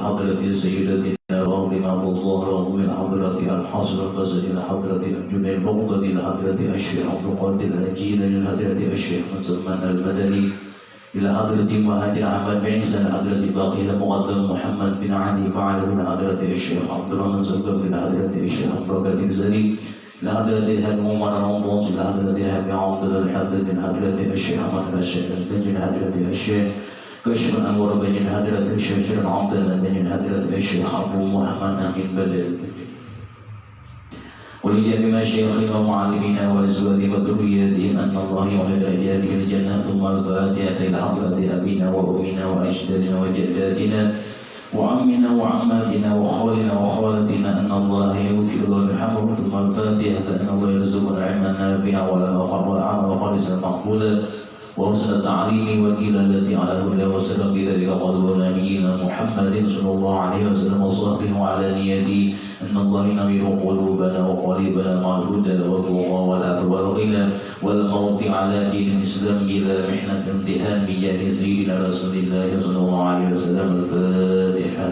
حضرة سيدتنا فاطمة الظهر من حضرة الحصر القصر إلى حضرة الجنة البغضة إلى حضرة الشيخ عبد القادر الأجيل إلى حضرة الشيخ مسلمان المدني إلى حضرة مهاجر أحمد بن عيسى إلى حضرة باقي المقدم محمد بن علي معل إلى حضرة الشيخ عبد الرحمن زنقر إلى حضرة الشيخ عبد القادر زلي إلى حضرة هاب عمر رمضان إلى حضرة هاب عبد الحدث إلى حضرة الشيخ أحمد الشيخ إلى حضرة الشيخ كشف الأنوار بين حضرة الشيخ عبد الله بين حضرة الشيخ أبو محمد أمين بدر ولجميع مشايخنا ومعلمينا وأزواجنا وذرياتهم أن الله يعلن أجياله الجنة ثم الفاتحة إلى حضرة أبينا وأمنا وأجدادنا وجداتنا وعمنا وعماتنا وخالنا وخالتنا أن الله يغفر له ويرحمه ثم الفاتحة أن الله يرزقنا علما نافعا وعملا خالصا مقبولا ورسل التعليم والدلالة على الهدى وسلم بذلك قول نبينا محمد صلى الله عليه وسلم وصحبه وعلى نيته أن الله ينير قلوبنا وقلوبنا مع الهدى والتقى والعفو والغنى والموت على دين الإسلام إلى محنة امتحان بجاه سيدنا رسول الله صلى الله عليه وسلم. الفاتحة.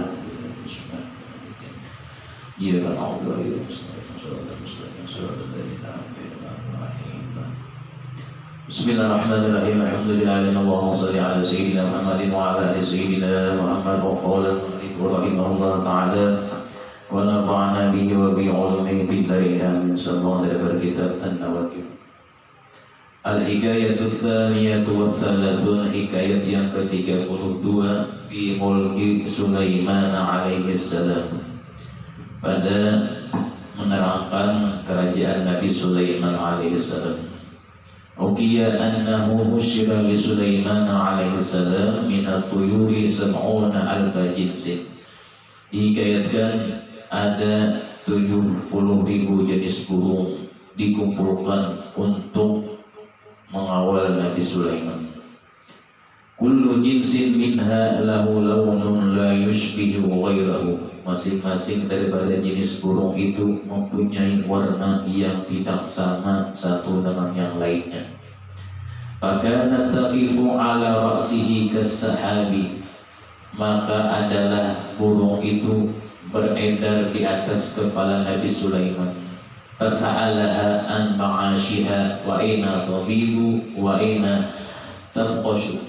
إياك نعبد وإياك نستعين بسم الله الرحمن الرحيم. الحمد لله اللهم صل على سيدنا محمد وعلى ال سيدنا محمد. وقال المؤلف رحمه الله تعالى ونفعنا به وبعلومه بالدارين من سلمان dari kitab An-Nawawi. Al-Hikayatu Tsaniyatu Watsalasun, hikayat yang ke-32 fi mulki Sulaiman alaihi salam, pada menerangkan kerajaan Nabi Sulaiman alaihi salam. Ukiya annahu husyira li Sulaiman alaihi salam min at-tuyuri sab'una alfa jinsin. Dihikayatkan ada 70.000 jenis burung dikumpulkan untuk mengawal Nabi Sulaiman. Kullu jinsin minha lahu lawnun la yushbihu ghairahu. Masing-masing daripada jenis burung itu mempunyai warna yang tidak sama satu dengan yang lainnya. Fakana taqifu ala ra'sihi kas-sahabi, maka adalah burung itu beredar di atas kepala Nabi Sulaiman. Fasa'alaha an ma'ashiha wa aina tabibu wa aina tanqashu.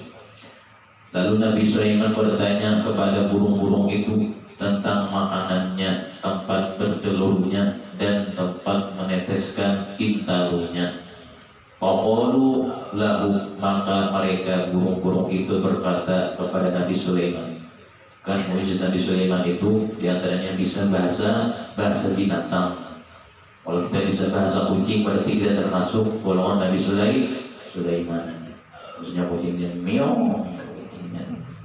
Lalu Nabi Sulaiman bertanya kepada burung-burung itu tentang makanannya, tempat bertelurnya, dan tempat meneteskan kintalunya. Faqalu lahu, maka mereka burung-burung itu berkata kepada Nabi Sulaiman. Kan mujizat Nabi Sulaiman itu diantaranya bisa bahasa binatang. Kalau kita bisa bahasa kucing berarti tidak termasuk golongan Nabi Sulaiman. Maksudnya kucingnya meow,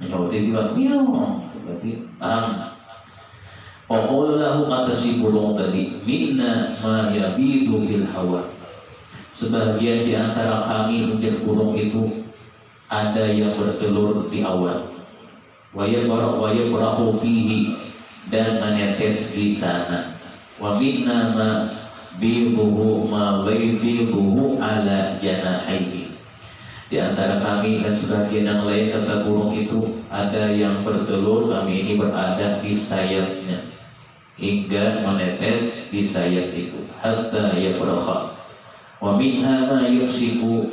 menyauti juga meow, berarti paham. Faqala lahu, kata si burung tadi, minna ma yabidu fil hawa, sebagian di antara kami menjadi burung itu ada yang bertelur di awan, wa yabrahu fihi, dan menetes di sana, wa minna ma biruhu ma biruhu ala janahaihi. Di antara kami dan sebagian yang lain, kata burung itu, ada yang bertelur, kami ini berada di sayapnya hingga menetes di sayap itu, hatta yabraha. Wa minha ma yumsiku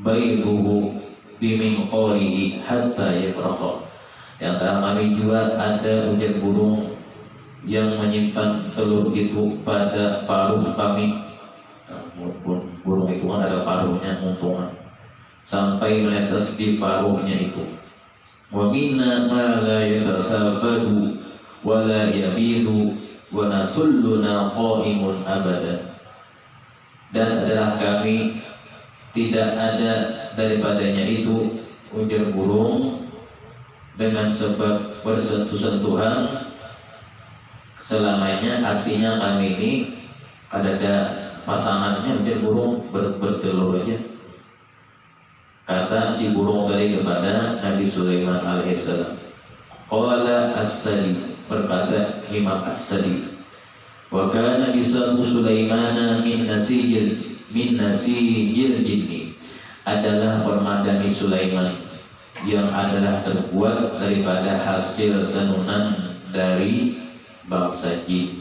bayruhu biminqarihi hatta yabraha. Di antara kami juga ada ujar burung yang menyimpan telur itu pada paruh kami. Burung itu kan ada paruhnya, muntungan, sampai menetes di paruhnya itu. Wa minna ma la yatasafatu wa la yabidu wa nasulluna qa'imun abada. Dan adalah kami tidak ada daripadanya itu ujar burung dengan sebab bersentuh-sentuhan selamanya, artinya kami ini ada pasangannya, ujar burung bertelur aja. Kata si burung tadi kepada Nabi Sulaiman alaihissalam. Qala as-sadi, berkata Imam as-Sadi, wa kana bisatu Sulaimana min nasijil jinni, adalah permadani Sulaiman yang adalah terbuat daripada hasil tenunan dari bangsa jin.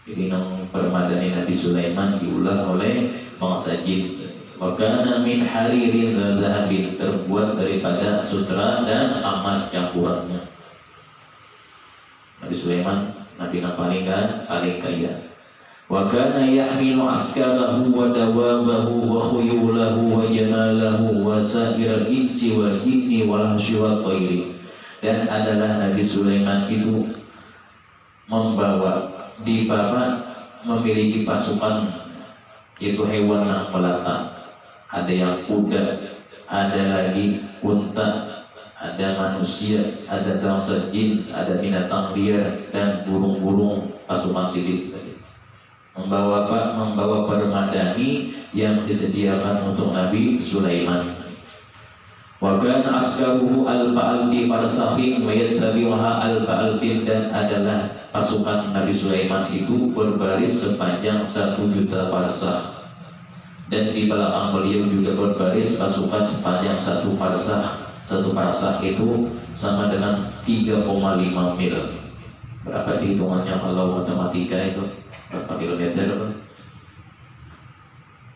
Jadi nang permadani Nabi Sulaiman diulang oleh bangsa jin. Wakana min haririn zahabin, terbuat daripada sutra dan emas campurannya. Nabi Sulaiman Nabi yang paling kaya. Wakana yahmilu askarahu wa dawabahu wa khuyulahu wa jamalahu wa sa'iral insi wal jinni wal hasyi wal tayri. Dan adalah Nabi Sulaiman itu membawa di bawah memiliki pasukan, yaitu hewan yang melata. Ada yang kuda, ada lagi unta, ada manusia, ada bangsa jin, ada binatang liar dan burung-burung pasukan sidik. Membawa apa? Membawa permadani yang disediakan untuk Nabi Sulaiman. Wa kana askaruhu alfa-alfi farsakhin wa yattabi'uha alfa-alfin, dan adalah pasukan Nabi Sulaiman itu berbaris sepanjang 1 juta farsakh. Dan di belakang beliau juga berbaris pasukan sepanjang 1 farsakh. 1 farsakh itu sama dengan 3,5 mil. Berapa hitungannya kalau matematika itu? Berapa kilometer?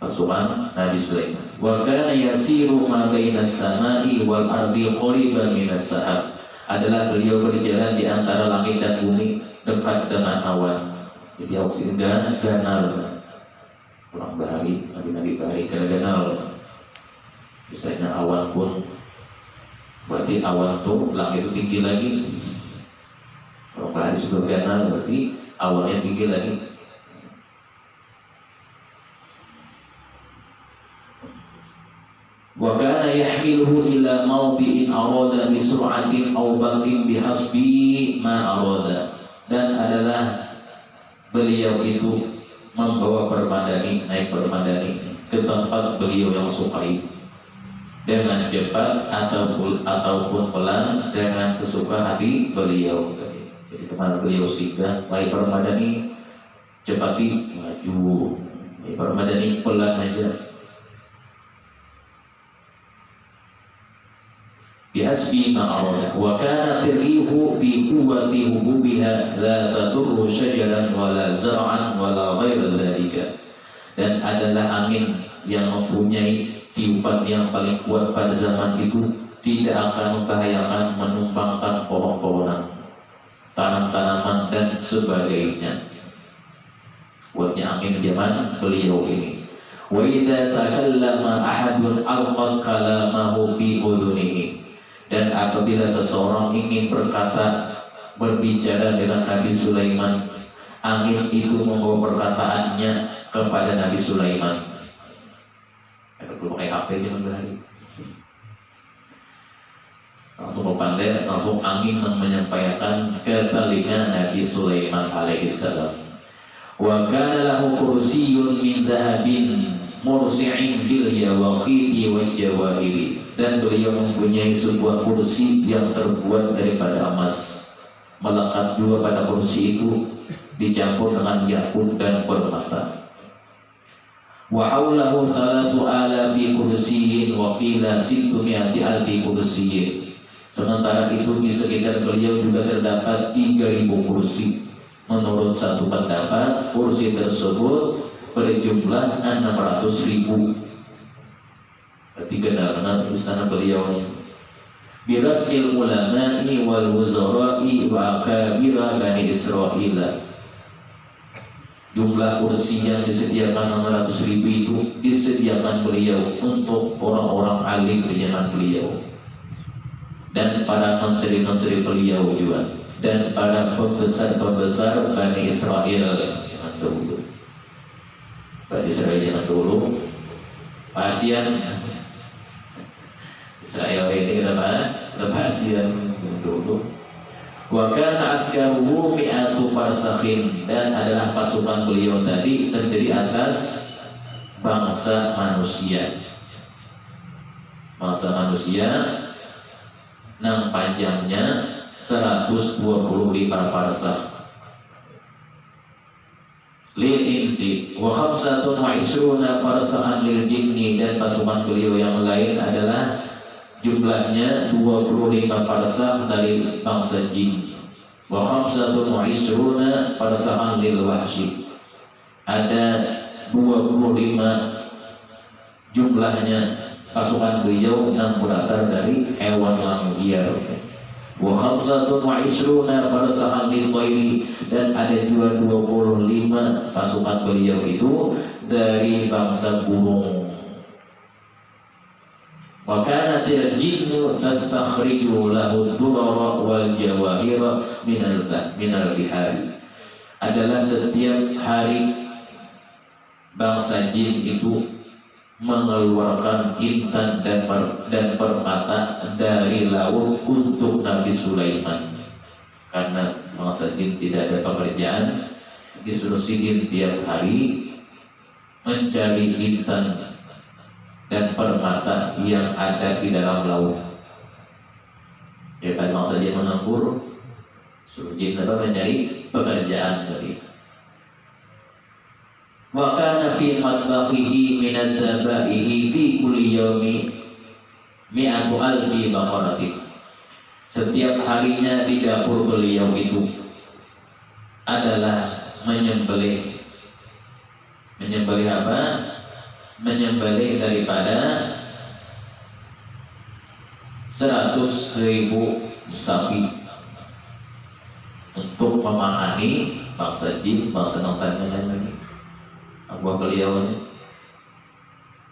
Pasukan Nabi Sulaiman. Wa kana yasiru ma bainas samai wal ardi qariban minas sahab. Adalah beliau berjalan di antara langit dan bumi dekat dengan awan. Jadi awak ganal. Kurang bahari, Nabi bahari kena ganal. Misalnya awan pun berarti awan tuh langit itu tinggi lagi. Kurang bahari sudah ganal, berarti awannya tinggi lagi. Wa kana yahmiluhu ila mawdi'in arada bi sur'atin aw batin bihasbi ma arada. Dan adalah beliau itu membawa permadani, naik permadani ke tempat beliau yang sukai, dengan cepat ataupun pelan, dengan sesuka hati beliau. Jadi kemana beliau singgah, naik permadani cepati maju, naik permadani pelan aja. Biasbi ma'arada wa kana tirihu bi quwwati hububiha la tadurru syajaran wala zar'an wala ghaira dzalika. Dan adalah angin yang mempunyai tiupan yang paling kuat pada zaman itu, tidak akan membahayakan menumbangkan pohon-pohonan, tanam-tanaman dan sebagainya. Kuatnya angin zaman beliau ini. Wa idza takallama ahadun alqat kalamahu bi udhunihi. Dan apabila seseorang ingin berbicara dengan Nabi Sulaiman, angin itu membawa perkataannya kepada Nabi Sulaiman. Belum pakai HP zaman berhari. Langsung pandai, langsung angin menyampaikan ke telinga Nabi Sulaiman alaihissalam. Wa kana lahu kursiyyun min dhahabin mursi'in bil yawaqiti wal jawahiri. Dan beliau mempunyai sebuah kursi yang terbuat daripada emas. Melekat juga pada kursi itu dicampur dengan yakut dan permata. Wa haulahu 3,000 kursiyyin wa qila 600,000 kursiyyin. Sementara itu di sekitar beliau juga terdapat 3.000 kursi. Menurut satu pendapat, kursi tersebut berjumlah 600.000. Ketiga dalam istana beliau birasil ulama'i wal wuzara'i wa akabira Bani Israel. Jumlah kursi yang disediakan 600.000 itu disediakan beliau untuk orang-orang alim di zaman beliau, dan para menteri-menteri beliau juga, dan para pembesar-pembesar Bani Israel zaman dulu. Bani Israel zaman dulu pasien Israel ini pasien dulu. Wa kana askaruhu mi'atu farsakhin. Dan adalah pasukan beliau tadi terdiri atas bangsa manusia. Bangsa manusia yang panjangnya 125 parsakh. Lil insi wa 25 farsakhan lil jinni. Dan pasukan beliau yang lain adalah jumlahnya 25 parsah dari bangsa jin. Wa khamsatun wa isruna parsahan lil wahsy. Ada 25 jumlahnya pasukan beliau yang berasal dari hewan yang liar. Wa khamsatun wa isruna parsahan lil tayri, dan ada 25 pasukan beliau itu dari bangsa burung. Wa kanatil jinnu tastakhriju lahu ad-durara wal jawahira minal bihari. Adalah setiap hari bangsa jin itu mengeluarkan intan dan permata dari laut untuk Nabi Sulaiman. Karena bangsa jin tidak ada pekerjaan, disuruh sidin tiap hari mencari intan dan permata yang ada di dalam laut. Ya kan, bangsa jin menganggur, suruh jin mencari pekerjaan tadi. Wa kana fi madbakhihi min ad-dabaihi fi kulli yaumi mi'atu alfi baqaratin. Setiap harinya di dapur beliau itu adalah menyembelih apa? Menyembelih daripada 100.000 sapi untuk memahami bangsa jin, bangsa nontonnya lagi. Buah beliau ini.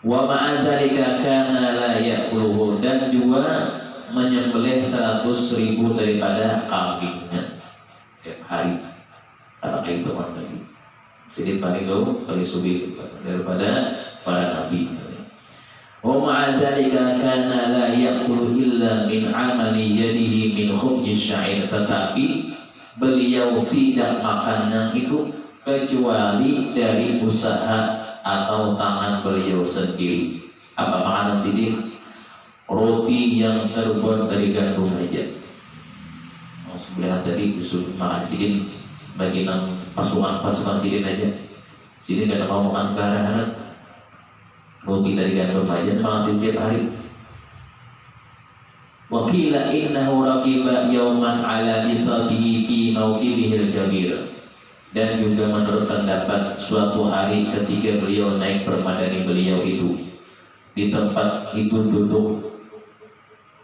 Wa ma'adzalika kana la ya'kuluhu, dan juga menyembelih 100.000 daripada kambingnya tiap hari. Karena itu lagi. Jadi paling subi daripada para nabi. Wa ma'adzalika kana la ya'kulu illa min 'amali yadihi min khubzis sya'ir, tetapi beliau tidak makan yang itu kecuali dari usaha atau tangan beliau sendiri. Apa makanan sidin? Roti yang terbuat dari gandum aja. Sebelah tadi disuruh makan sidin bagi pasukan sidin aja. Sidin gak mau makan barangan, roti dari gandum aja makan sidin tiap hari. Wa qila innahu raqiba yawman ala lisatihi fi mawqibihil kabir. Dan juga menurut pendapat suatu hari ketika beliau naik permadani beliau itu, di tempat itu duduk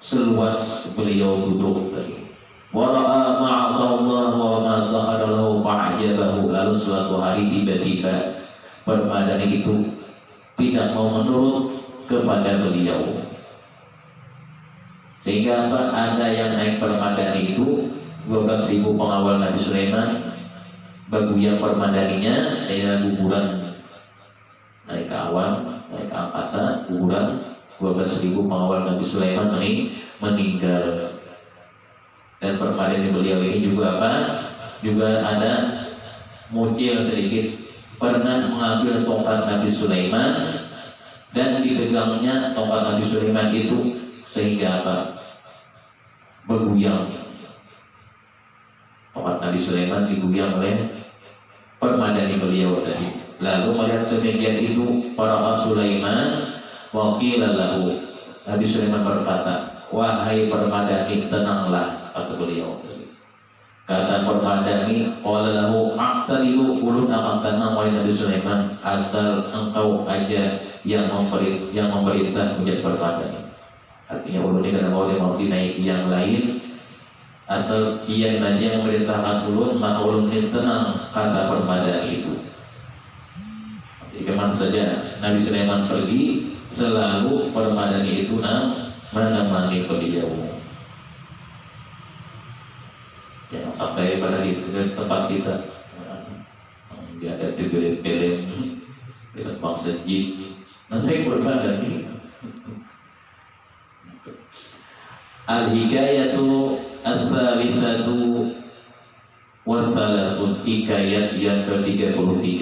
seluas beliau duduk tadi. Wa ra'a ma'atallah wa ma sahara lahu fa'ajabahu. Lalu suatu hari tiba-tiba permadani itu tidak mau menurut kepada beliau, sehingga apa? Ada yang naik permadani itu 12.000 pengawal Nabi Sulaiman. Baguyan permadaninya saya guguran naik ke awan, naik ke angkasa, guguran 12.000 pengawal Nabi Sulaiman meninggal. Dan permadani beliau ini juga apa? Juga ada muncul sedikit, pernah mengambil tongkat Nabi Sulaiman dan dipegangnya tongkat Nabi Sulaiman itu sehingga apa? Bergoyang. Tongkat Nabi Sulaiman digoyang oleh permadani beliau tadi. Lalu melihat demikian itu para Sulaiman, wa qila lahu, Nabi Sulaiman berkata, wahai permadani, tenanglah, kata beliau tadi. Kata permadani, qala lahu aqtalibu, ulun akan tenang wahai Nabi Sulaiman, asal engkau aja yang memerintah menjadi permadani. Artinya ulun ini kalau mau dinaiki yang lain, asal ia yang memerintahkan ulun, maka ulun ini tenang, kata permadani itu. Jadi kemana saja Nabi Sulaiman pergi, selalu permadani itu menemani beliau. Jangan sampai pada itu ke tempat kita dia ada di film bangsa jin, nanti permadani. Al-hikayatu Al-thalithatu Wassalasun, hikayat yang ke-33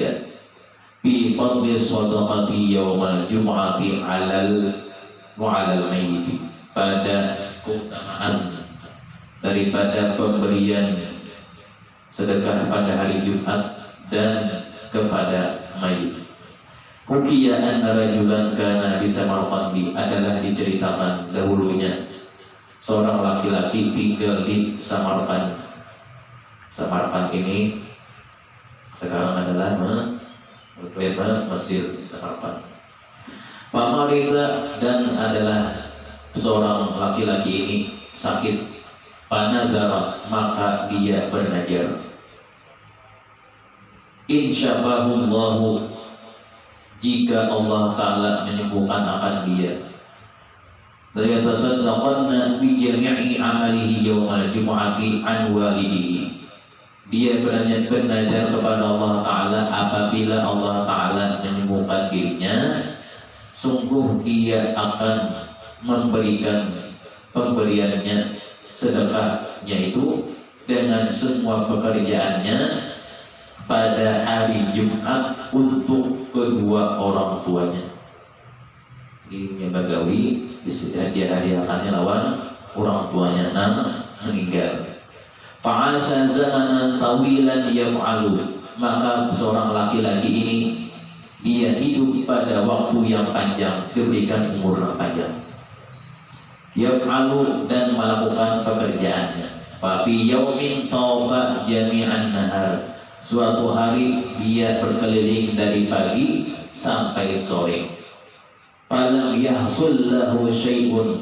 Fi fadli shadaqati yawmal jum'ati alal mayyiti, pada keutamaan daripada pemberian sedekah pada hari Jumat dan kepada mayit. Hukiya anna rajulan kana bisa Samarqandi, adalah diceritakan dahulunya seorang laki-laki tinggal di Samarkand. Samarkand ini sekarang adalah Mesir, Samarkand. Pamarida, dan adalah seorang laki-laki ini sakit. Panadara, maka dia bernazar. Insyafahullahu, jika Allah Ta'ala menyembuhkan akan dia. Dari tasaddaqanna bi jami'i amalihi yawmal jumu'ati an walidihi. Dia bernazar kepada Allah Ta'ala apabila Allah Ta'ala menyembuhkan dirinya, sungguh dia akan memberikan pemberiannya, sedekahnya itu dengan semua pekerjaannya pada hari Jumat untuk kedua orang tuanya. Ini bagawi dihadiahkannya lawan orang tuanya meninggal. Fa'asa zamanan tawilan yaf'alu, maka seorang laki-laki ini dia hidup pada waktu yang panjang, diberikan umur yang panjang. Yaf'alu, dan melakukan pekerjaannya. Fafi yaumin tawfa jami'an nahar, suatu hari dia berkeliling dari pagi sampai sore. Falam yahsul lahu syai'un,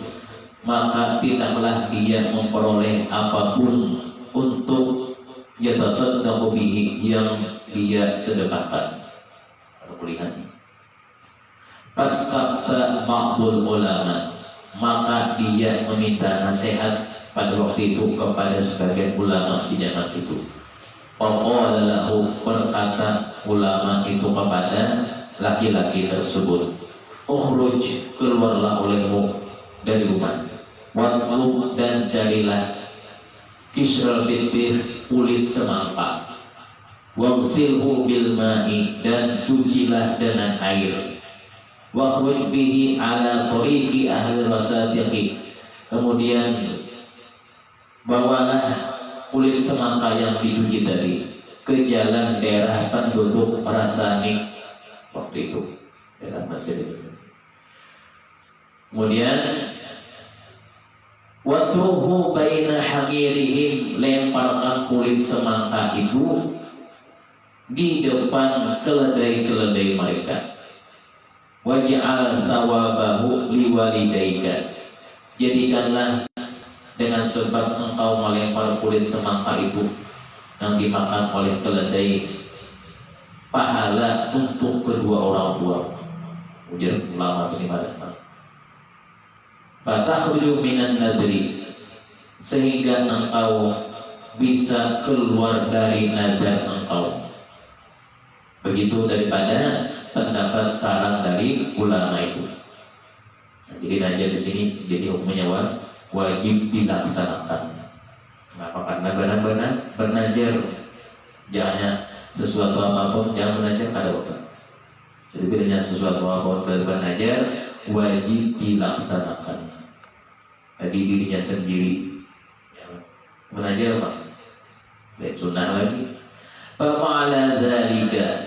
maka tidaklah dia memperoleh apapun untuk yatasaddaqu bihi, yang dia sedekahkan. Lihat. Fastafta ba'dul ulama, maka dia meminta nasihat pada waktu itu kepada sebagian ulama di zaman itu. Faqala lahu, berkata ulama itu kepada laki-laki tersebut, ukhruj, keluarlah olehmu dari rumah, watlub, dan carilah kisral bitbih, kulit semangka, wagsilhu bil ma'i, dan cucilah dengan air, wakhruj bihi ala tariqi ahli wasatiqi, kemudian bawalah kulit semangka yang dicuci tadi ke jalan daerah penduduk Rasani waktu itu, daerah Mesir itu. Kemudian watruhu baina hamirihim, lemparkan kulit semangka itu di depan keledai-keledai mereka. Waj'al thawabahu liwalidaika, jadikanlah dengan sebab engkau melempar kulit semangka itu yang dimakan oleh keledai, pahala untuk kedua orang tua. Ujar ulama terima. Fatakhruju minan nadri, sehingga engkau bisa keluar dari nadar engkau. Begitu daripada pendapat saran dari ulama itu. Jadi nazar di sini jadi hukumnya wajib dilaksanakan. Kenapa? Karena benar-benar bernazar, jangan sesuatu apapun jangan bernazar ada apa. Jadi bedanya sesuatu apapun bernazar wajib dilaksanakan. Jadi dirinya sendiri. Bernazar apa? Lihat sunnah lagi. Fa'ala dzalika,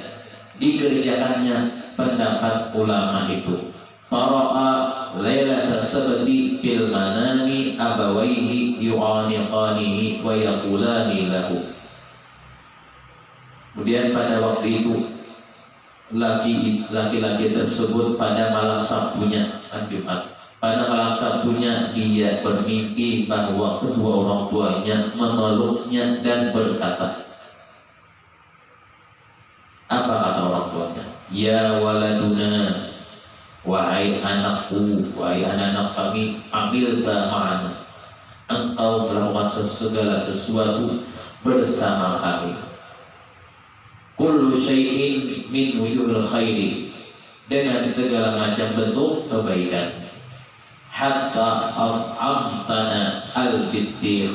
dikerjakannya pendapat ulama itu. Fara'a lailatas sabti fil manami abawaihi yu'aniqanihi wa yaqulani lahu. Kemudian pada waktu itu laki-laki tersebut pada malam Sabtunya, Jumat, pada malam Sabtunya dia bermimpi bahwa kedua orang tuanya memeluknya dan berkata, apa kata orang tuanya? Ya waladuna, wahai anakku, wahai anak-anak kami, ambil ma'ana, engkau melakukan segala sesuatu bersama kami. Kullu syai'in min wujuhil khairi, dengan segala macam bentuk kebaikan. Hatta amtana al-bittir,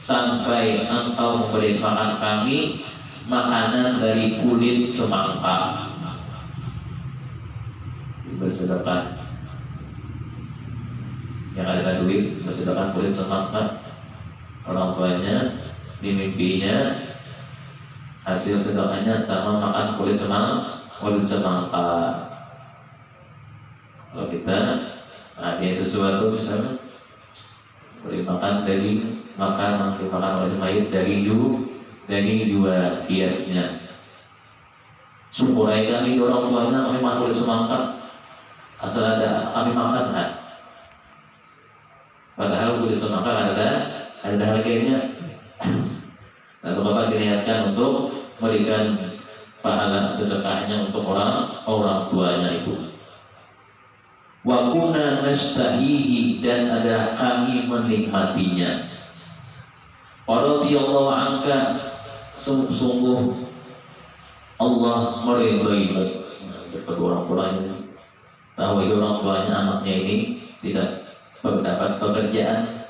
sampai engkau memberi makan kami makanan dari kulit semangka. Bersedekah, yang ada duit bersedekah kulit semangka. Orang tuanya di mimpinya hasil sedekahnya sama makan kulit semangka. Kalau kita ada sesuatu misalnya boleh makan daging, makan oleh mayit daging dua kiasnya. Syukurai kami orang tuanya, kami makan boleh semangka asal ada kami makan kan. Padahal boleh semangka ada harganya. Lalu Bapak diniatkan untuk memberikan pahala sedekahnya untuk orang tuanya itu. Wa kunna nastahihi, dan ada kami menikmatinya. Radhiyallahu anka, sungguh Allah meridaimu. Kedua orang tuanya tahu itu orang tuanya anaknya ini tidak mendapat pekerjaan,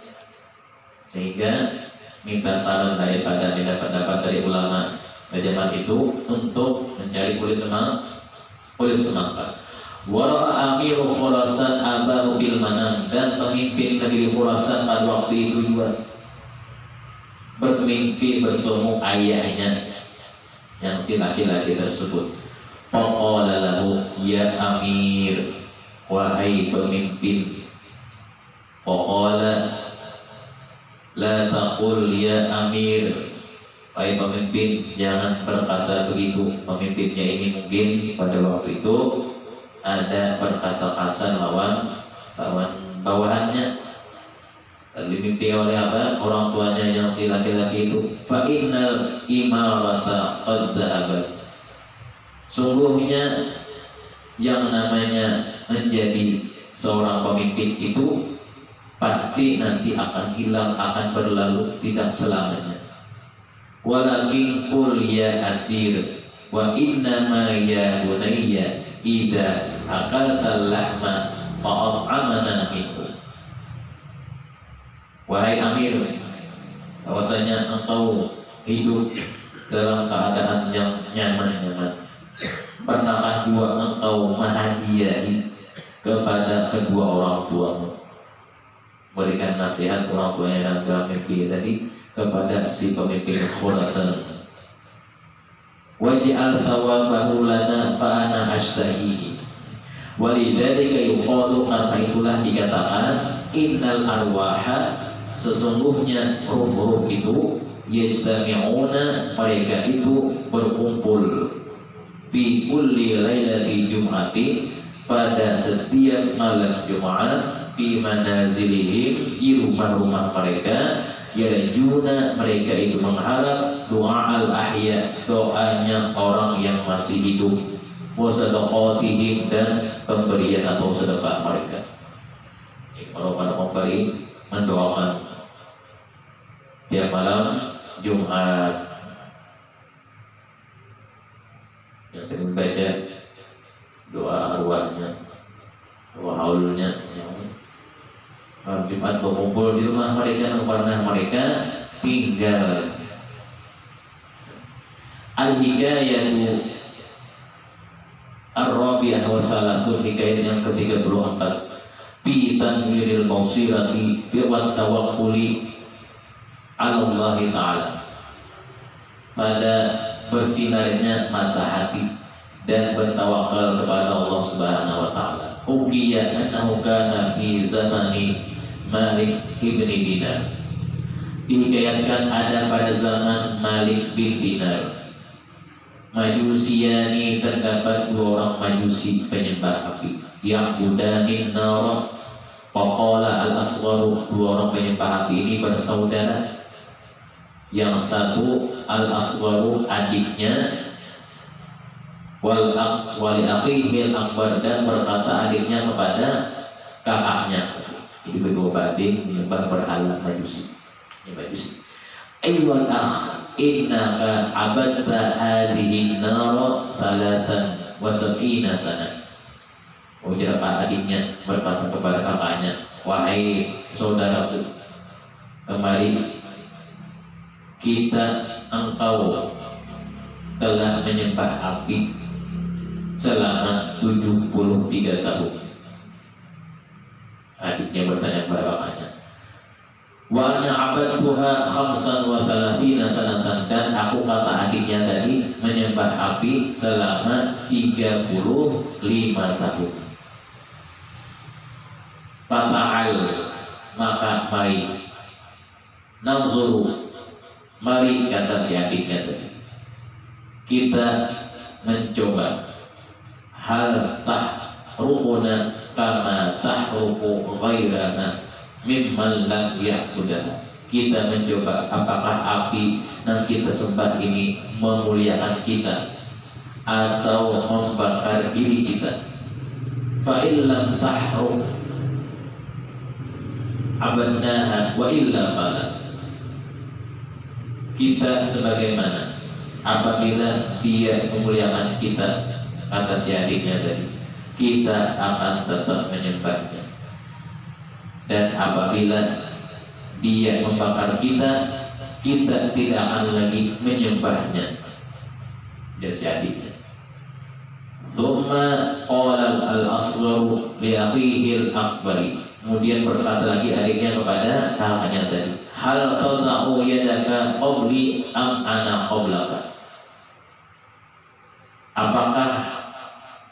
sehingga minta saran daripada pendapat dari ulama zaman itu untuk mencari kulit semangka. Wara'a amiru Khurasan abahu bil manam, dan pemimpin negeri Khurasan pada waktu itu juga bermimpi bertemu ayahnya yang si laki-laki tersebut. Faqala lahu ya amir, wahai pemimpin. Faqala la taqul ya amir, wahai pemimpin jangan berkata begitu. Pemimpinnya ini mungkin pada waktu itu ada berkata kasar lawan bawahannya. Lalu dimimpi oleh apa? Orang tuanya yang si laki-laki itu. Fa innal imarata qad dhahabat, sungguhnya yang namanya menjadi seorang pemimpin itu pasti nanti akan hilang, akan berlalu, tidak selamanya. Walakin qul ya asir wa innama ya bunayya idza akaltal lahma fa'at'amana minhu. Wahai amir, bahwasanya engkau hidup dalam keadaan yang nyaman-nyaman. Pernahkah juga engkau menghadiahi kepada kedua orang tuamu? Berikan nasihat orang tuanya dan dalam mimpi tadi kepada si pemimpin Khurasan. Waj'al thawabahu lana fa ana ashtahihi. Walidzalika yuqalu, karena itulah dikatakan innal arwaha, sesungguhnya ruh-ruh itu yastami'una, mereka itu berkumpul fi kulli lailati jum'atin, pada setiap malam Jumat, fi manazilihim, di rumah-rumah mereka, yarjuna, mereka itu mengharap doa al-ahya, doanya orang yang masih hidup, wa sadaqatihim, dan pemberian atau sedekah mereka. Kalau para pemberi mendoakan tiap malam Jumat, yang sering baca doa arwahnya, doa haulnya, malam Jumat berkumpul di rumah mereka yang pernah mereka tinggal. Al-hikayatu ar-rabi'ah wa salasun, hikayat yang ke-34, fi tanwiril basirati wa tawakkuli ala Allah Ta'ala, pada bersinarnya mata hati dan bertawakal kepada Allah Subhanahu wa Ta'ala. Uqiya annahu kana fi zamani Malik ibn Dinar, dihikayatkan ada pada zaman Malik bin Dinar. Majusiyani, terdapat dua orang majusi penyembah api, yang budanin nar. Faqala al-asgharu, dua orang penyembah api ini bersaudara. Yang satu al-asgharu, adiknya, wal akhihi al-akbar, dan berkata adiknya kepada kakaknya. Jadi berdua adik menyembah berhala majusi. Ayyuhal akh, innaka abadta hadhihi an-nar 73 sana. Ujar adiknya berkata kepada kakaknya, wahai saudaraku, kemari, engkau telah menyembah api selama 73 tahun. Adiknya bertanya kepada kakaknya, wa ana abadtuha 35 sanatan, dan aku, kata adiknya tadi, menyembah api selama 35 tahun. mari nanzuru, mari kata si adiknya tadi, kita mencoba hal tahrukuna kama tahruku ghairana mimman lam ya'budah. Kita mencoba apakah api yang kita sembah ini memuliakan kita atau membakar diri kita. Fa illam tahruk abadnaha wa illa fala. Kita sebagaimana apabila dia memuliakan kita, kata si adiknya tadi, kita akan tetap menyembahnya. Dan apabila dia membakar kita, kita tidak akan lagi menyembahnya. Dia si adiknya. Thumma qala al-asgharu li akhihi al-akbari. Kemudian berkata lagi adiknya kepada kakaknya tadi, hal tada'u yadaka qabli am ana qablaka. Apakah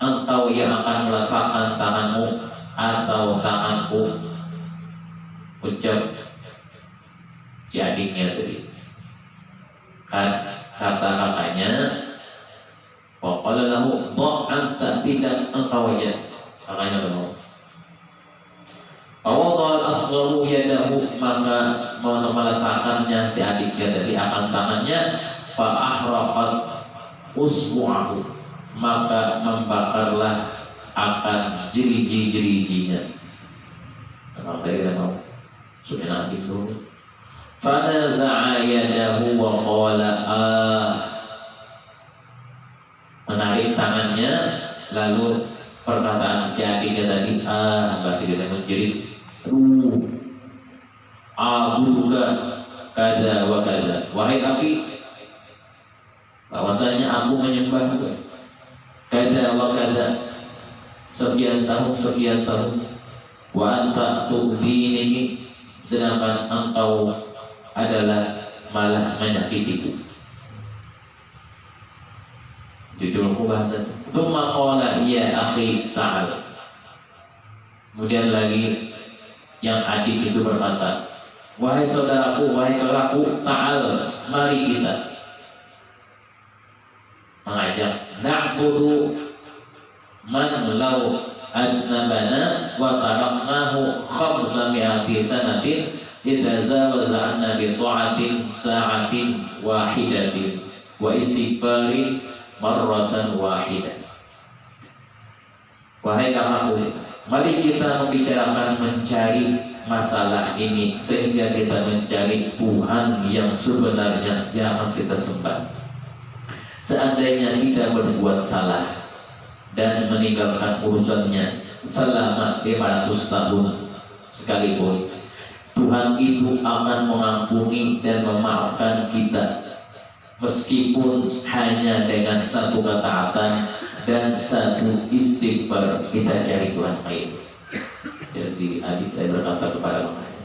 engkau yang akan meletakkan tanganmu atau tanganku? Ucap si adiknya tadi. Kata kakaknya, waqala lahu dha'anta, tidak engkau aja. Kakaknya berkata, fawadha al-asgharu yadahu, maka meletakkannya si adiknya tadi akan tangannya, fa ahraqat usbu'ahu, maka membakarlah akan jeriji-jerijinya. Kalau tadi kan mau sudah dulu. Fanaza'a yadahu wa qala menarik tangannya, lalu perkataan si adiknya tadi masih kita menjerit, abuka kada wa kada, wahai api, bahwasanya aku menyembah kada wa kada, sekian tahun, wa anta tu'dini, sedangkan engkau adalah malah menyakitiku. Judul pembahasan. Tsumma qala ya akhi ta'al. Kemudian lagi yang adik itu berkata, wahai saudaraku, wahai kakakku, ta'al, mari kita mengajak na'budu man law adnabana wa taraknahu 500 sanatin idza zawaza anna bi ta'atin sa'atin wahidatin wa istighfarin marratan wahidah. Wahai kakakku, mari kita membicarakan mencari masalah ini sehingga kita mencari Tuhan yang sebenarnya yang akan kita sembah. Seandainya kita berbuat salah dan meninggalkan urusannya selama 500 tahun sekalipun, Tuhan itu akan mengampuni dan memaafkan kita, meskipun hanya dengan satu ketaatan dan satu istighfar kita cari Tuhan lain. Jadi adik saya berkata kepada kakaknya,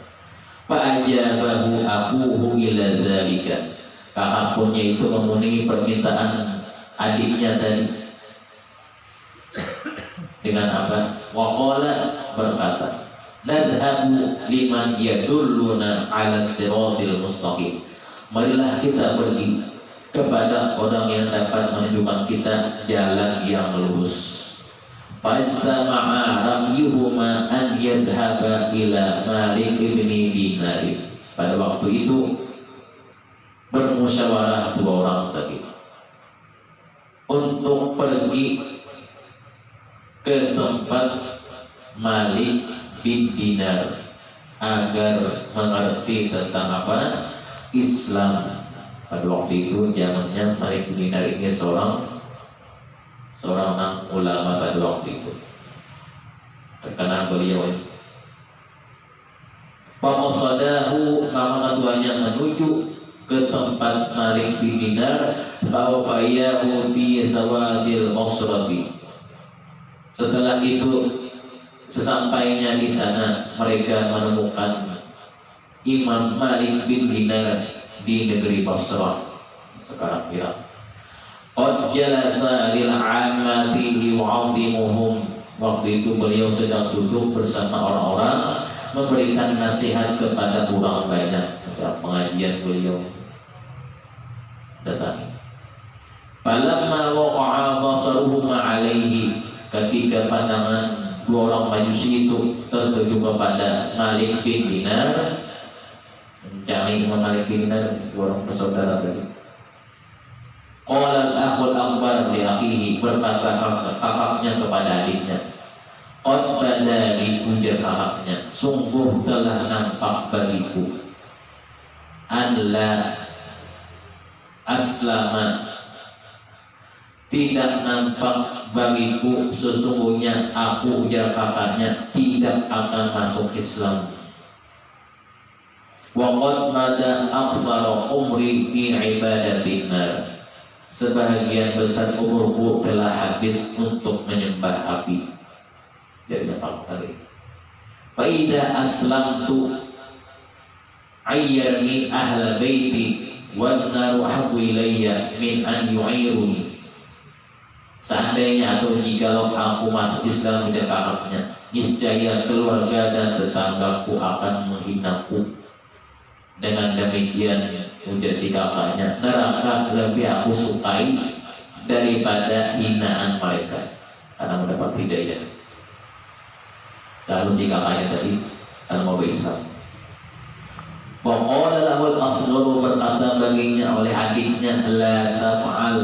fa'ajabahu akuhu ila dzalika. Kakaknya itu memenuhi permintaan adiknya tadi dengan apa? Waqala, berkata, nadhabu liman yadulluna ala siratil mustaqim. Marilah kita pergi kepada orang yang dapat menunjukkan kita jalan yang lurus. Fastama'a ramyuhuma an yadhhaba ila Malik ibn Dinar. Pada waktu itu bermusyawarah dua orang tadi untuk pergi ke tempat Malik bin Dinar agar mengerti tentang apa? Islam. Pada waktu itu zamannya Malik bin Dinar ini seorang ulama pada waktu itu, terkenal beliau. Paqasadahu, maka keduanya menuju ke tempat Malik bin Dinar, bahwa fayahu bi sawadil masrafi. Setelah itu sesampainya di sana mereka menemukan Imam Malik bin Dinar di negeri Basrah, sekarang Irak. Qad jalasa lil 'ammati yu'adhimuhum. Waktu itu beliau sedang duduk bersama orang-orang memberikan nasihat kepada orang banyak. Pengajian beliau datangi. Falamma waqa'a basaruhuma alaihi, ketika pandangan dua orang Majusi itu tertuju kepada Malik bin Dinar, mencari Imam Malik bin Dinar, dua orang bersaudara tadi. Qala al-akhul akbar li akhihi, berkata kakaknya kepada adiknya, qad badali, ujar kakaknya, sungguh telah nampak bagiku anla aslama, tidak nampak bagiku sesungguhnya aku, ujar kakaknya, tidak akan masuk Islam. Wa qad mada aktsara umri fi ibadatin nar, sebahagian besar umurku telah habis untuk menyembah api. Jadi apa tadi? Fa idza aslamtu ayyarni ahlal baiti wan naru habbu ilayya min an yu'iruni. Seandainya atau jikalau aku masuk Islam, tidak kakaknya, niscaya keluarga dan tetanggaku akan menghinaku. Dengan demikian, ujar si kakaknya, neraka lebih aku sukai daripada hinaan mereka, karena mendapat hidayah. Lalu si kakaknya tadi karena mau Islam. Waqala lahul asgharu, berkata baginya oleh adiknya, la taf'al,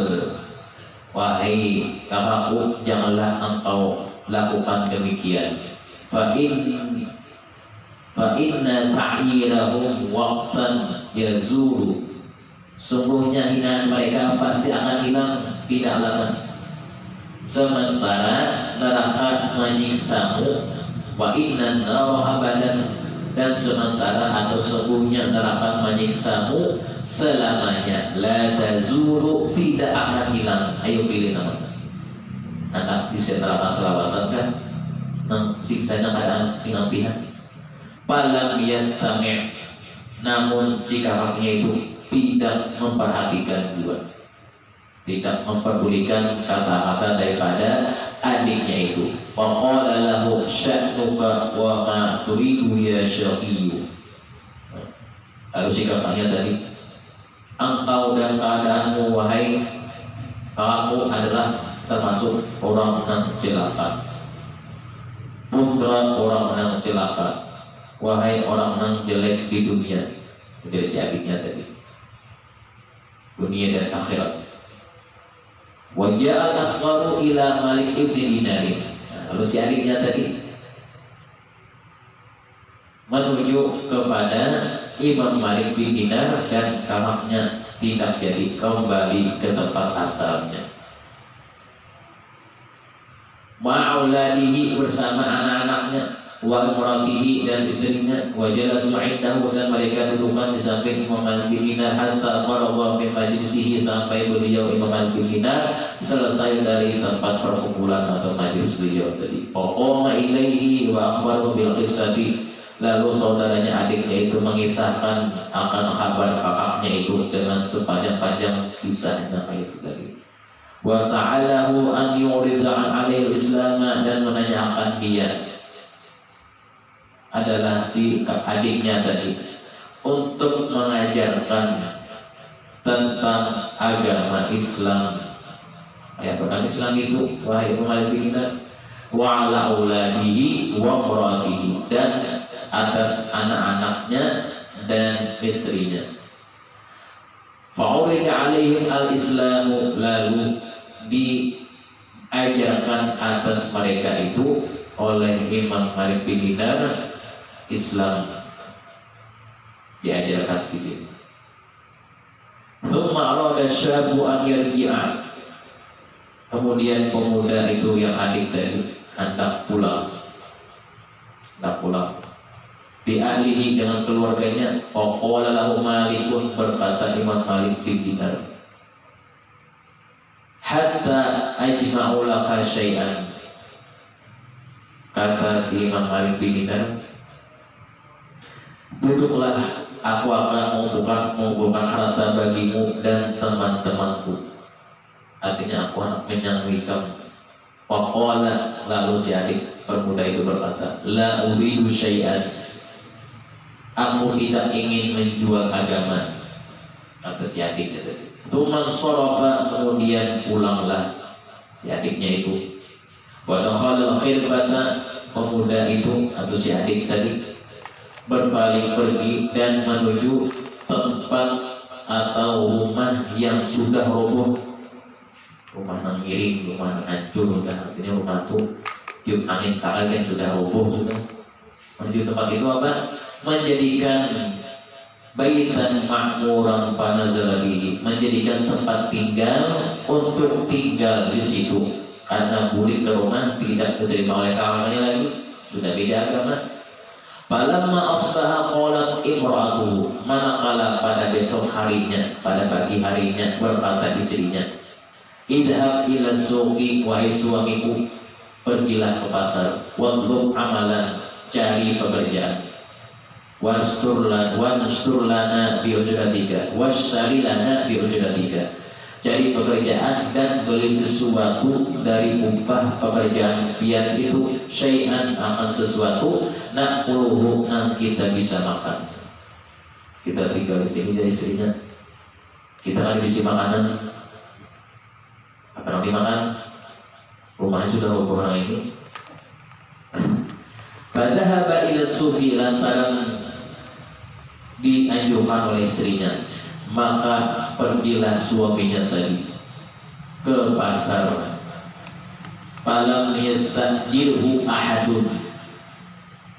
wahai kakakku, janganlah engkau lakukan demikian. Fa inna ta'yirahum waqtan yazuru, sungguhnya hinaan mereka pasti akan hilang tidak lama, sementara neraka menyiksamu. Wa inna nara abadan, dan sementara atau sungguhnya neraka menyiksamu selamanya. La tazuru, tidak akan hilang. Ayo pilih nama. Anak bisa neraka selawasan kan? Siksanya kadang singa pihak. Falam yastami', namun si kakaknya itu tidak memperhatikan juga, tidak memperdulikan kata-kata daripada adiknya itu. Wa qala lahu sya'nuka wa ma turidu ya syaqiyyu. Lalu si kakaknya tadi, engkau dan keadaanmu wahai kakakmu adalah termasuk orang yang celaka, putra orang yang celaka, wahai orang yang jelek di dunia. Dari si adiknya tadi, dunia dan akhirat. Wa ja'al asgharu ila Malik ibn Dinar. Lalu si adiknya tadi menuju kepada Imam Malik bin Dinar, dan kakaknya tidak jadi kembali ke tempat asalnya. Ma'auladihi, bersama anak-anaknya, wa imratihi, dan istrinya, wa jalasu indahu, dan mereka dudukkan di samping Imam Malik bin Dinar, hatta faragha min majlisihi, sampai beliau Imam Malik bin Dinar selesai dari tempat perkumpulan atau majlis beliau tadi. Faqama ilaihi wa akhbarahu bil qissati, lalu saudaranya adiknya itu mengisahkan akan kabar kakaknya itu dengan sepanjang-panjang kisahnya itu tadi. Wa sa'alahu an yurida an alaihi islam, dan menanyakan dia adalah si adiknya tadi untuk mengajarkan tentang agama Islam. Agama Islam itu wahai Malik bin Dinar, wa ala auladihi wa imratihi, dan atas anak-anaknya dan istrinya. Fa'urida alaihim al-islamu, lalu diajarkan atas mereka itu oleh Imam Malik bin Dinar Islam, diajarkan sedikit. Tsumma arada syabu an yarji'a, kemudian pemuda itu yang adik tadi hendak pulang, bi ahlihi, dengan keluarganya. Qala lahu Malikun, berkata Imam Malik bin Dinar, hatta ajma'u laka syai'an, kata si Imam Malik bin Dinar, duduklah, aku akan mengumpulkan harta bagimu dan teman-temanku. Artinya aku akan menyangui kamu. Waqala, lalu si adik pemuda itu berkata, la uridu syai'an, aku tidak ingin menjual agama, kata si adiknya tadi. Tuman sorofa, kemudian pulanglah si adiknya itu. Wadakhalal khirbata, pemuda itu atau si adik tadi berpaling pergi dan menuju tempat atau rumah yang sudah roboh, rumah yang miring, rumah yang hancur, artinya rumah itu tiup angin sangat yang sudah roboh sudah. Menuju tempat itu apa? Menjadikan baitan makmuran panazala bihi, menjadikan tempat tinggal untuk tinggal di situ, karena balik ke rumah tidak diterima oleh kawanannya lagi, sudah beda agama. Falamma asbaha qalat imra'atuhu, manakala pada besok harinya, pada pagi harinya berkata istrinya, idhab ila suqi wahai suamiku, pergilah ke pasar, wadlub amalan, cari pekerjaan, wastur lana bi ujratika washtari lana bi ujratika, cari pekerjaan dan beli sesuatu dari upah pekerjaan pian itu, syai'an akan sesuatu, naquluhu yang kita bisa makan. Kita tinggal di sini dari istrinya, kita kan isi makanan, apa yang dimakan? Rumahnya sudah roboh orang ini. Padahaba ila sufi, lantaran dianjurkan oleh istrinya, maka pergilah suaminya tadi ke pasar. Falam yastajirhu ahadun,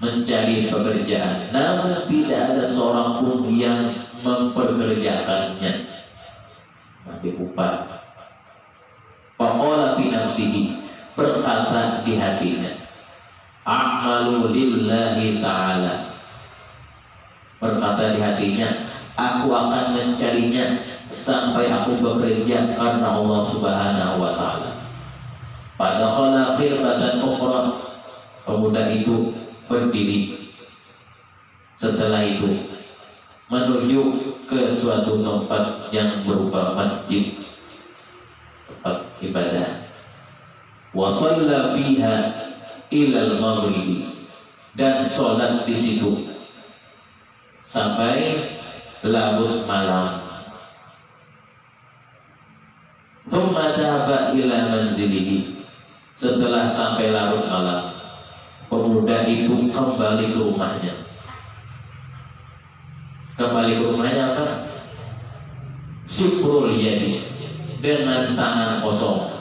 mencari pekerjaan, namun tidak ada seorang pun yang memperkerjakannya, memberi upah. Faqala fi nafsihi, berkata di hatinya, a'malu lillahi ta'ala, berkata di hatinya, aku akan mencarinya sampai aku bekerja karena Allah Subhanahu wa ta'ala. Padakhala khirbatan ukhra, pemuda itu berdiri, setelah itu menuju ke suatu tempat yang berupa masjid, tempat ibadah. Wa shalla fiha ilal maghribi, dan sholat di situ sampai larut malam. Thumma dhahaba ila manzilihi, setelah sampai larut malam, pemuda itu kembali ke rumahnya. Kembali ke rumahnya apa? Sifrul yadi, dengan tangan kosong.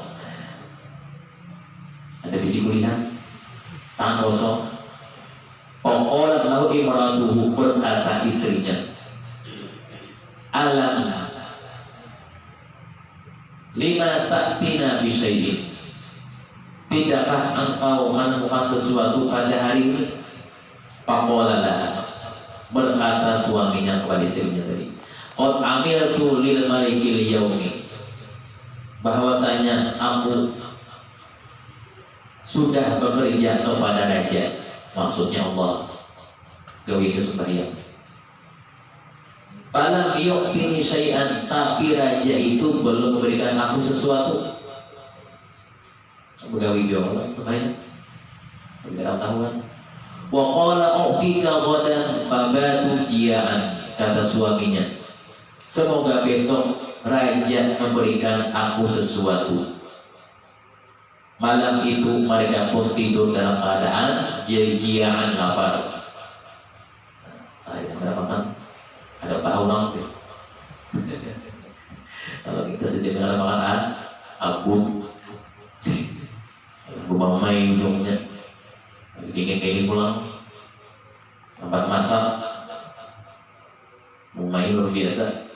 Ada bisi kuliah, tangan kosong. Pokoknya lahu imratuhu, berkata istrinya, alam lima ta'tina bisyai'in, tidakkah engkau menemukan sesuatu pada hari ini? Paqalalah, berkata suaminya kepada istrinya tadi, qad amiltu lil malikil yaumi, bahwasanya aku sudah bekerja kepada raja, maksudnya Allah, gawe sembahyang. Falam yu'tini syai'an, tapi raja itu belum memberikan aku sesuatu. Gawe Allah sembahyang, tidak tahuan. Wa qala u'tika ghadan fabatu jia'an, kata suaminya, semoga besok raja memberikan aku sesuatu. Malam itu mereka pun tidur dalam keadaan jia'an, lapar. Saya tidak makan, ada paha orang tuh. Kalau kita sejak ada makanan, aku main hidungnya, dingin kayak ini pulang, tempat masak, main luar biasa.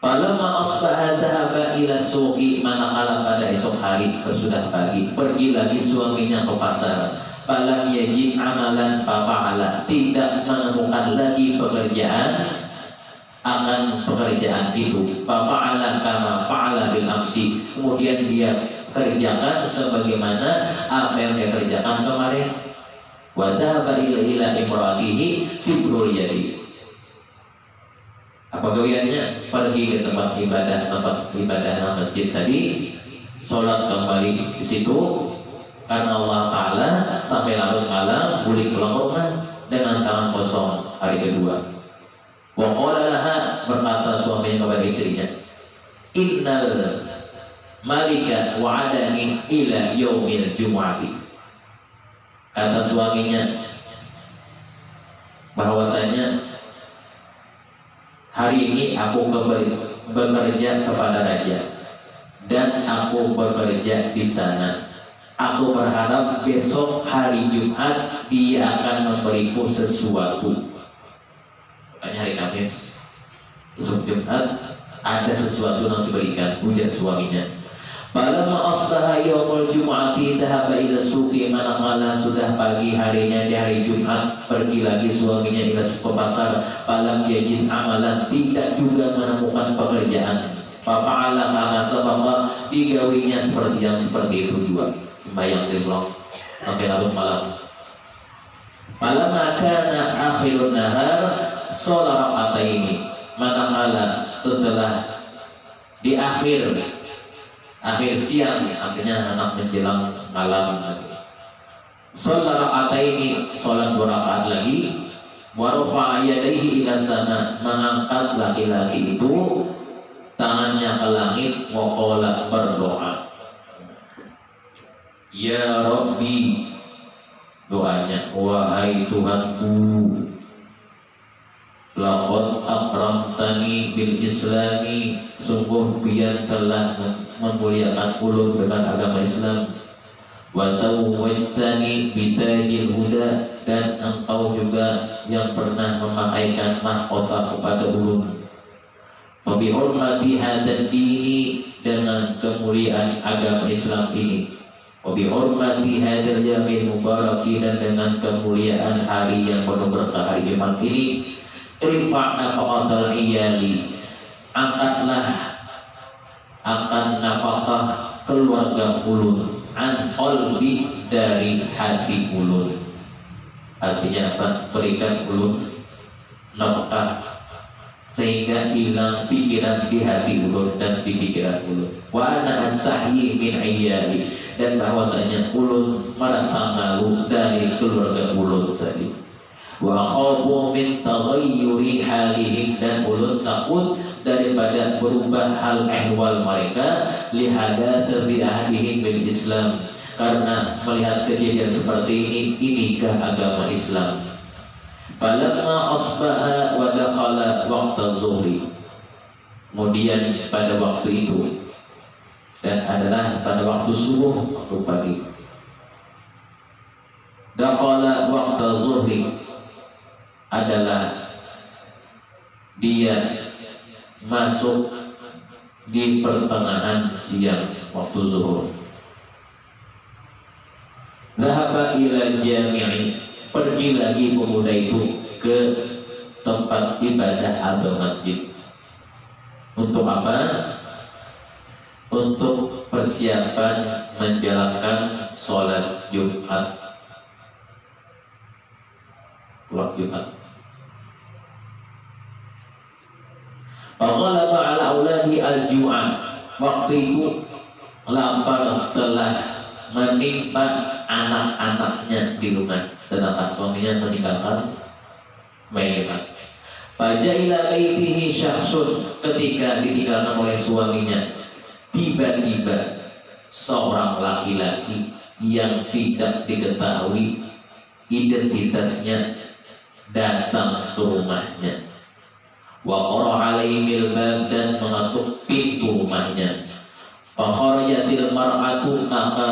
Falamma asbaha dhahaba ila suqi, manakala pada esok hari sudah pagi, pergi lagi suaminya ke pasar. Falam yajid amalan fa'ala, tidak menemukan lagi pekerjaan akan pekerjaan itu. Fa'ala kama fa'ala bil amsi, kemudian dia kerjakan sebagaimana apa yang dia kerjakan kemarin. Wa dhahaba ila imratihi sibrul yadi, apa gawiannya? Pergi ke tempat ibadah masjid tadi, sholat kembali di situ karena Allah Ta'ala, sampai larut malam balik pulang ke rumah dengan tangan kosong. hari kedua. Wa qala laha, berkata suaminya kepada istrinya, innal malika wa'adani ila yaumil jumu'ati. Kata suaminya bahwasanya hari ini aku bekerja kepada raja dan aku bekerja di sana. Aku berharap besok hari Jumat dia akan memberiku sesuatu. Makanya hari Kamis, besok Jumat ada sesuatu yang diberikan, ujar suaminya. Falamma asbaha yaumul jumu'ati dhahaba ila suqi, manakala sudah pagi harinya di hari Jumat pergi lagi suaminya ila ke pasar. Falam yajid amalan, tidak juga menemukan pekerjaan. Fa'ala kama sabaqa, digawinya seperti itu juga, sembahyang rimlong sampai larut malam. Falamma kana akhirun nahar sholat raka'ataini, manakala setelah di akhir siang, artinya anak menjelang malam, sholat raka'ataini, sholat 2 rakaat lagi. Wa rafa'a yadayhi ila sama, mengangkat laki-laki itu tangannya ke langit. Wa qala, berdoa, ya Rabbi, doanya, wahai Tuhanku, laqad akramtani bil islami, sungguh Pian telah memuliakan ulun dengan agama Islam. Wa tawwajtani bitajil huda, dan engkau juga yang pernah memakaikan mahkota kepada ulun. Fa bi hurmati hadzal dini, dengan kemuliaan agama Islam ini. Wa bi hurmati hadzal yaumil mubarak, dan dengan kemuliaan hari yang penuh berkah, hari Jumat ini. Irfa'na faqatal iyali, angkatlah akan nafkah keluarga ulun, an qalbi, dari hati ulun. Artinya apa? Berikan ulun nafkah sehingga hilang pikiran di hati ulun dan di pikiran ulun. Wa ana astahyi min iyali, dan bahwasanya ulun merasa malu dari keluarga ulun tadi. Wa khafu min taghayyuri halihim, dan ulun takut daripada berubah hal ehwal mereka, li hadatsati ahdihim bil Islam, karena melihat kejadian seperti inikah agama Islam. Falamma asbaha wa dakhala waqta zuhri, kemudian pada waktu itu, dan adalah pada waktu subuh, waktu pagi. Dakhala waqta zuhri adalah dia masuk di pertengahan siang, waktu zuhur. Dhahaba ila jami'i, pergi lagi pemuda itu ke tempat ibadah atau masjid. Untuk apa? Untuk persiapan menjalankan sholat Jumat. Sholat Jumat. Faghalaba ala auladi al-ju'a, waktu itu lapar telah menimpa anak-anaknya di rumah, sedangkan suaminya meninggalkan mereka. Fajaila baitihi syakhsun, ketika ditinggalkan oleh suaminya, tiba-tiba seorang laki-laki yang tidak diketahui identitasnya datang ke rumahnya. Wa qara alaihil bab, dan mengetuk pintu rumahnya. Fa kharajatil mar'atu, maka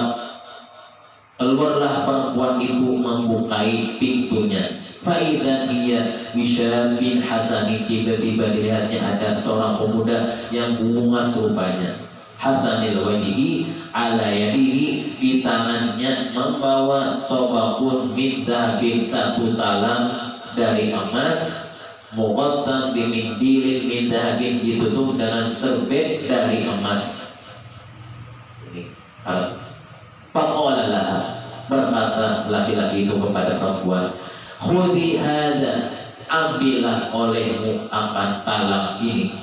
keluarlah perempuan itu membukai pintunya. Fa idza hiya bisyabin hasani, tiba-tiba dilihatnya ada seorang pemuda yang bungas rupanya. Hasanil wajhi, ala yadihi, di tangannya membawa tobakun min dhahabin, satu talang dari emas, muqattam bimindilin min dhahabin, ditutup dengan serbet dari emas. Ini faqala laha, berkata laki-laki itu kepada perempuan, khudhi hadza, ambillah olehmu akan talang ini.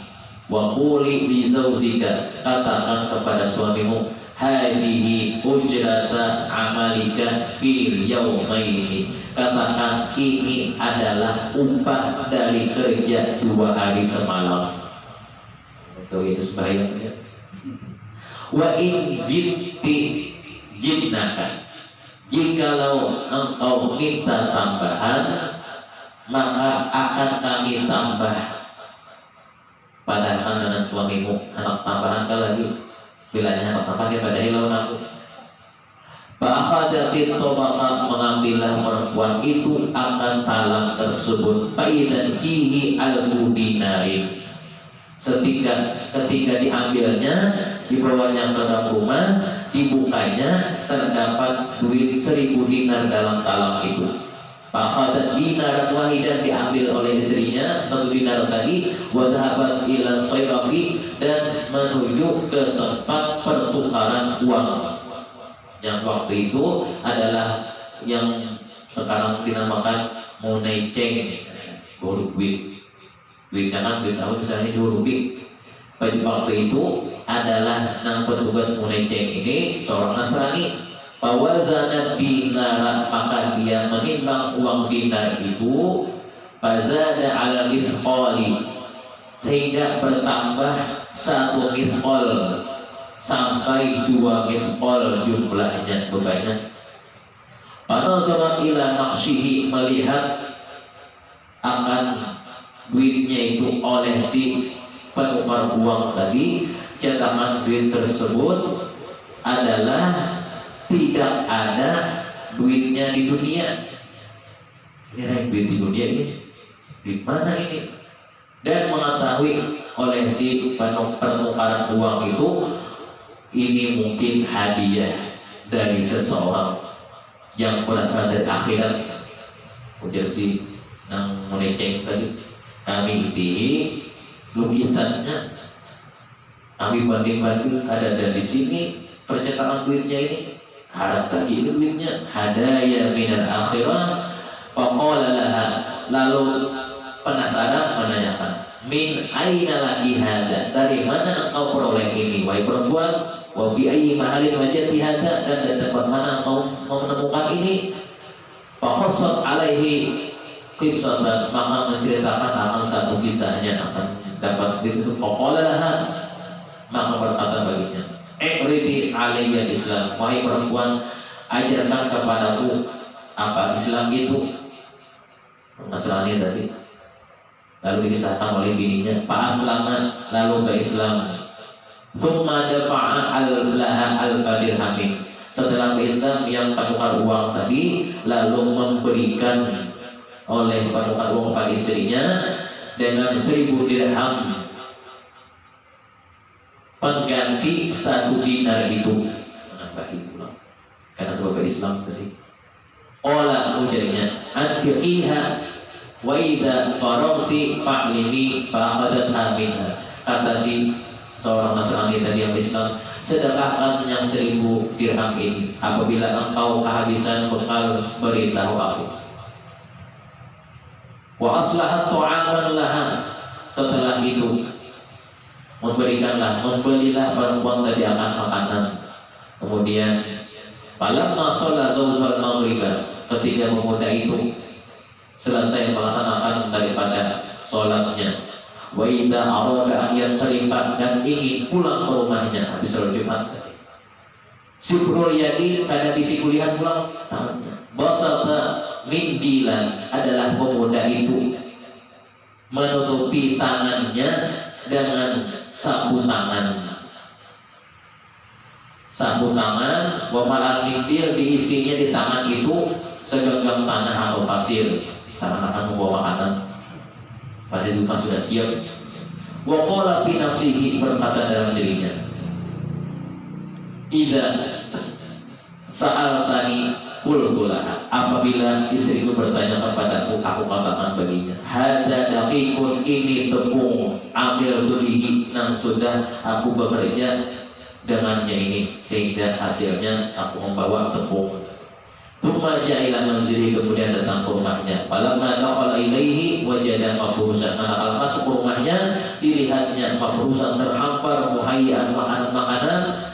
Wa quli li zaujika, katakan kepada suamimu, hadihi ujrata amalika fil yaumaini. Katakan ini adalah upah dari kerja 2 hari semalam. Itu bahayanya. Wa in zidti jidnaka. Jikalau engkau minta tambahan, maka akan kami tambah. Padahal dengan suamimu anak tambahan lagi, bilanya anak tambahan pada hilang aku. Ba'khadatit tobaqat, mengambillah perempuan itu akan talam tersebut. Faidan fihi al-dinarin. Ketika diambilnya, dibawanya ke dalam rumah, dibukanya, terdapat duit 1000 dinar dalam talam itu. Fakhadat dinaran wahidan, diambil oleh istrinya 1 dinar tadi. Wa dhahabat ila sayraqi, dan menuju ke tempat pertukaran uang. Yang waktu itu adalah yang sekarang dinamakan moneceng, baru duit. Duitnya kan duit tahun misalnya 2 rupiah. Pada waktu itu adalah nang petugas moneceng ini seorang Nasrani. Fawazana dinar, maka dia menimbang uang dinar itu. Fazada ala mithqali, sehingga bertambah 1 mithqal sampai 2 mithqal jumlahnya banyak. Panazara ila naqshihi, melihat akan duitnya itu oleh si penukar uang tadi. Cetakan duit tersebut adalah tidak ada duitnya di dunia. Ini duit di dunia ini di mana ini? Dan mengetahui oleh si penukaran uang itu, ini mungkin hadiah dari seseorang yang berasal dari akhirat. Ujar si nang moneceng tadi, kami di lukisannya, kami banding-banding, ada dari sini percetakan duitnya ini, harap tadi duitnya hadaya minal akhirah. Faqala laha, lalu penasaran menanyakan, min aina laki hada, dari mana engkau peroleh ini wahai perempuan? Wa bi ayyi mahalin wajadti hada, dan dari tempat mana engkau menemukan ini? Faqassat alaihi qissatan, maka menceritakan akan 1 kisahnya akan dapat itu. Faqalaha, maka berkata baginya, ikridi alayya Islam, wahai perempuan, ajarkan kepadaku apa Islam itu. Nasrani tadi. Lalu dikisahkan oleh bininya, fa aslama, lalu berislam. Thumma dafa'a al-laha al-dirhamin, setelah berislam yang penukar uang tadi, lalu memberikan oleh penukar uang kepada istrinya dengan 1000 dirham pengganti 1 dinar itu. Menambahi pula karena sebab Islam tadi. Qala, ujarnya, anfiqiha wa idza qaraqti fa'limi, fa'akhadatha minha. Kata si seorang Nasrani tadi yang Islam, sedekahkan yang 1000 dirham ini, apabila engkau kehabisan bekal beritahu aku. Wa aslahat ta'aman laha, setelah itu membelilah perempuan tadi akan makanan. Kemudian falamma shalla zawjul maghriba, ketika pemuda itu selesai melaksanakan daripada sholatnya, wa idza arada an yansarifa, dan ingin pulang ke rumahnya habis sholat Jumat tadi, sibrul yadi, kada bisi kulihat pulang tangannya, basata mindilan, adalah pemuda itu menutupi tangannya dengan sapu tangan. Sapu tangan, wa malal mindil, diisinya di tangan itu segenggam tanah atau pasir, seakan-akan membawa makanan. Pada rumah sudah siap. Wa qala fi nafsihi, berkata dalam dirinya, idza sa'altani qultu laha, apabila istriku bertanya kepadaku, aku katakan baginya, hadza daqiqun, ini tepung, ambil tulihi, yang sudah aku bekerja dengannya ini, sehingga hasilnya aku membawa tepung. Tsumma ja'a manzili, kemudian datang ke rumahnya. Falamma dakhala ilaihi wajada mafrusan, manakala masuk ke rumahnya, dilihatnya mafrusan, terhampar, muhayyan makanan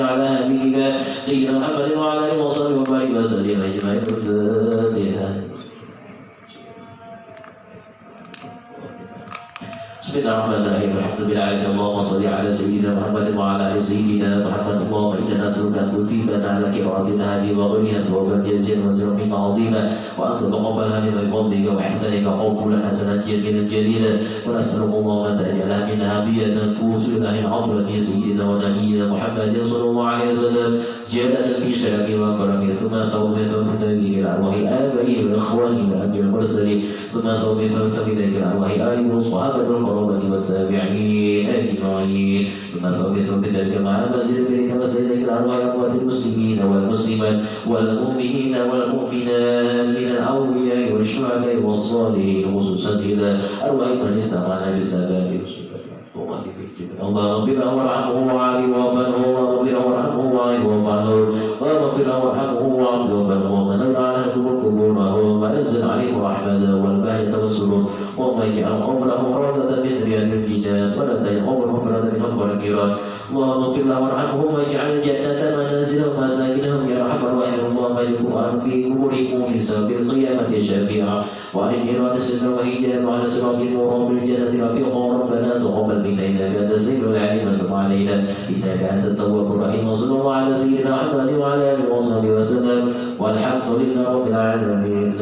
على حبيبك سيدنا محمد وعلى آله وصحبه وبارك وسلم أجمعين. بسم الله الرحمن الرحيم الحمد لله اللهم صل على سيدنا محمد وعلى ال سيدنا محمد. اللهم انا نسالك ان تثيبنا على قراءتنا هذه وغيرها ثوابا جزيلا واجرا منك عظيما وان تتقبلها من فضلك واحسانك قولا حسنا جميلا جليلا ونسالك اللهم ان تجعلها من هديه توصل الى عظمه سيدنا ونبينا محمد صلى الله عليه وسلم جلالا بشرك وكرمه ثم ثوب نبيك الارواح ابائه واخوانه وانبياء المرسلين ثم ثوب نبيك الارواح اله وصحابه القرابه والتابعين اجمعين ثم ثوب ذلك مع مسجد اليك وسيدك الارواح اموات المسلمين والمسلمات والمؤمنين والمؤمنات من الاولياء والشهداء والصالحين خصوصا الى ارواح من استمعنا بسبب اللهم اغفر له وارحمه وعافه وعافه اللهم اغفر له وارحمه وعافه وعافه اللهم اغفر له وارحمه وعافه وعافه ومن على قبوره وانزل عليه رحمته والبهجه والسرور اللهم اجعل قبره روضه من رياض الجنان ولا تجعل قبره مفردا من اكبر النيران اللهم اغفر له وارحمه واجعل الجنه منازل مساكنهم يا ارحم الراحمين اللهم اجعل في قبورهم من سبب القيامه شفيعا وعن النيران سلما وهجانا وعلى صراط المرام بالجنه رفيقا ربنا تقبل منا انك انت السميع العليم وتب علينا انك انت التواب الرحيم وصلى الله على سيدنا محمد وعلى اله وصحبه وسلم والحمد لله رب العالمين.